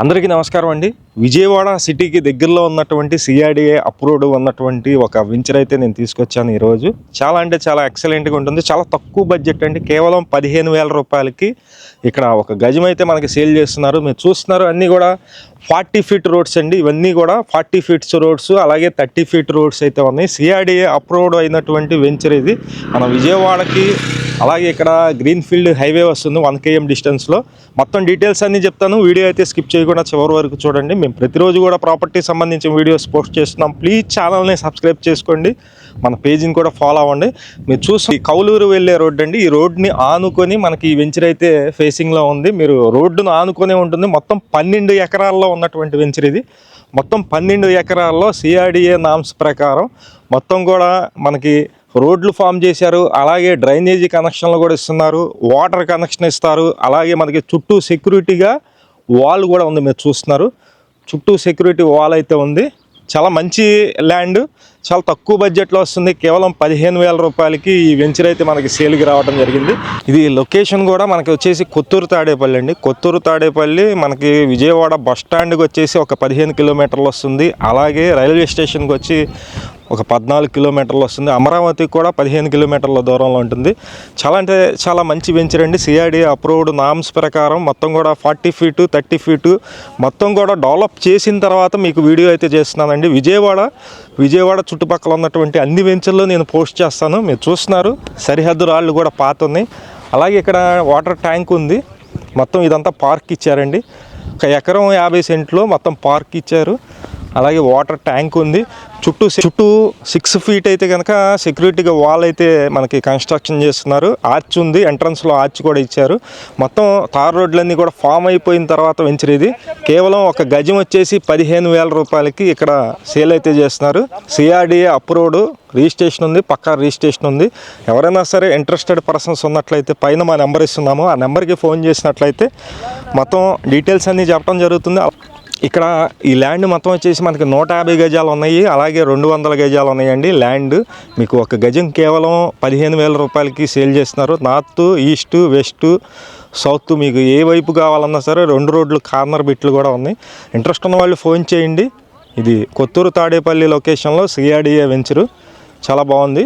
అందరికీ నమస్కారం అండి. విజయవాడ సిటీకి దగ్గరలో ఉన్నటువంటి సిఆర్డిఏ అప్రూవ్డ్ ఉన్నటువంటి ఒక వెంచర్ అయితే నేను తీసుకొచ్చాను ఈరోజు. చాలా అంటే చాలా ఎక్సలెంట్గా ఉంటుంది. చాలా తక్కువ బడ్జెట్ అండి. కేవలం 15,000 రూపాయలకి ఇక్కడ ఒక గజం అయితే మనకి సేల్ చేస్తున్నారు. మీరు చూస్తున్నారు అన్నీ కూడా 40 ఫీట్ రోడ్స్ అండి. ఇవన్నీ కూడా 40 ఫీట్స్ రోడ్స్, అలాగే 30 ఫీట్ రోడ్స్ అయితే ఉన్నాయి. సిఆర్డిఏ అప్రూవ్డ్ అయినటువంటి వెంచర్ ఇది. మన విజయవాడకి అలాగే ఇక్కడ గ్రీన్ఫీల్డ్ హైవే వస్తుంది 1 km డిస్టెన్స్లో. మొత్తం డీటెయిల్స్ అన్నీ చెప్తాను. వీడియో అయితే స్కిప్ చేయకుండా చివరి వరకు చూడండి. మేము ప్రతిరోజు కూడా ప్రాపర్టీ సంబంధించిన వీడియోస్ పోస్ట్ చేస్తున్నాం. ప్లీజ్ ఛానల్ని సబ్స్క్రైబ్ చేసుకోండి, మన పేజీని కూడా ఫాలో అవ్వండి. మీరు చూసి కౌలూరు వెళ్ళే రోడ్డు అండి. ఈ రోడ్ని ఆనుకొని మనకి ఈ వెంచర్ అయితే ఫేసింగ్లో ఉంది. మీరు రోడ్డును ఆనుకొనే ఉంటుంది. మొత్తం 12 ఎకరాల్లో ఉన్నటువంటి వెంచర్ ఇది. మొత్తం 12 ఎకరాల్లో సిఆర్డిఏ నామ్స్ ప్రకారం మొత్తం కూడా మనకి రోడ్లు ఫామ్ చేశారు. అలాగే డ్రైనేజీ కనెక్షన్లు కూడా ఇస్తున్నారు, వాటర్ కనెక్షన్ ఇస్తారు. అలాగే మనకి చుట్టూ సెక్యూరిటీగా వాల్ కూడా ఉంది. మీరు చూస్తున్నారు చుట్టూ సెక్యూరిటీ వాల్ అయితే ఉంది. చాలా మంచి ల్యాండ్, చాలా తక్కువ బడ్జెట్లో వస్తుంది. కేవలం 15,000 రూపాయలకి ఈ వెంచర్ అయితే మనకి సేల్కి రావడం జరిగింది. ఇది లొకేషన్ కూడా మనకి వచ్చేసి కొత్తూరు తాడేపల్లి అండి. కొత్తూరు తాడేపల్లి మనకి విజయవాడ బస్ స్టాండ్కి వచ్చేసి ఒక 15 కిలోమీటర్లు వస్తుంది. అలాగే రైల్వే స్టేషన్కి వచ్చి ఒక 14 కిలోమీటర్లు వస్తుంది. అమరావతికి కూడా 15 కిలోమీటర్ల దూరంలో ఉంటుంది. చాలా అంటే చాలా మంచి వెంచర్ అండి. సిఆర్డిఏ అప్రూవ్డ్ నామ్స్ ప్రకారం మొత్తం కూడా 40 ఫీటు 30 ఫీటు మొత్తం కూడా డెవలప్ చేసిన తర్వాత మీకు వీడియో అయితే చేస్తున్నానండి. విజయవాడ చుట్టుపక్కల ఉన్నటువంటి అన్ని వెంచర్లు నేను పోస్ట్ చేస్తాను. మీరు చూస్తున్నారు సరిహద్దు రాళ్ళు కూడా పాత ఉన్నాయి. అలాగే ఇక్కడ వాటర్ ట్యాంక్ ఉంది. మొత్తం ఇదంతా పార్క్ ఇచ్చారండి. 1 ఎకరం 50 సెంట్లో మొత్తం పార్క్ ఇచ్చారు. అలాగే వాటర్ ట్యాంక్ ఉంది. చుట్టూ 6 ఫీట్ అయితే కనుక సెక్యూరిటీగా వాల్ అయితే మనకి కన్స్ట్రక్షన్ చేస్తున్నారు. ఆర్చ్ ఉంది, ఎంట్రన్స్లో ఆర్చ్ కూడా ఇచ్చారు. మొత్తం తార్ రోడ్లన్నీ కూడా ఫామ్ అయిపోయిన తర్వాత వెంచర్ ఇది. కేవలం ఒక గజం వచ్చేసి 15,000 రూపాయలకి ఇక్కడ సేల్ అయితే చేస్తున్నారు. సిఆర్డిఏ అప్రూవ్డ్, రిజిస్ట్రేషన్ ఉంది, పక్కా రిజిస్ట్రేషన్ ఉంది. ఎవరైనా సరే ఇంట్రెస్టెడ్ పర్సన్స్ ఉన్నట్లయితే పైన మా నెంబర్ ఇస్తున్నాము. ఆ నెంబర్కి ఫోన్ చేసినట్లయితే మొత్తం డీటెయిల్స్ అన్నీ చెప్పడం జరుగుతుంది. ఇక్కడ ఈ ల్యాండ్ మొత్తం వచ్చేసి మనకి 150 గజాలు ఉన్నాయి, అలాగే 200 గజాలు ఉన్నాయండి ల్యాండ్. మీకు ఒక గజం కేవలం 15,000 రూపాయలకి సేల్ చేస్తున్నారు. నార్త్, ఈస్ట్, వెస్ట్, సౌత్ మీకు ఏ వైపు కావాలన్నా సరే 2 రోడ్లు కార్నర్ బిట్లు కూడా ఉన్నాయి. ఇంట్రెస్ట్ ఉన్న వాళ్ళు ఫోన్ చేయండి. ఇది కొత్తూరు తాడేపల్లి లొకేషన్లో సిఆర్డిఏ వెంచరు చాలా బాగుంది.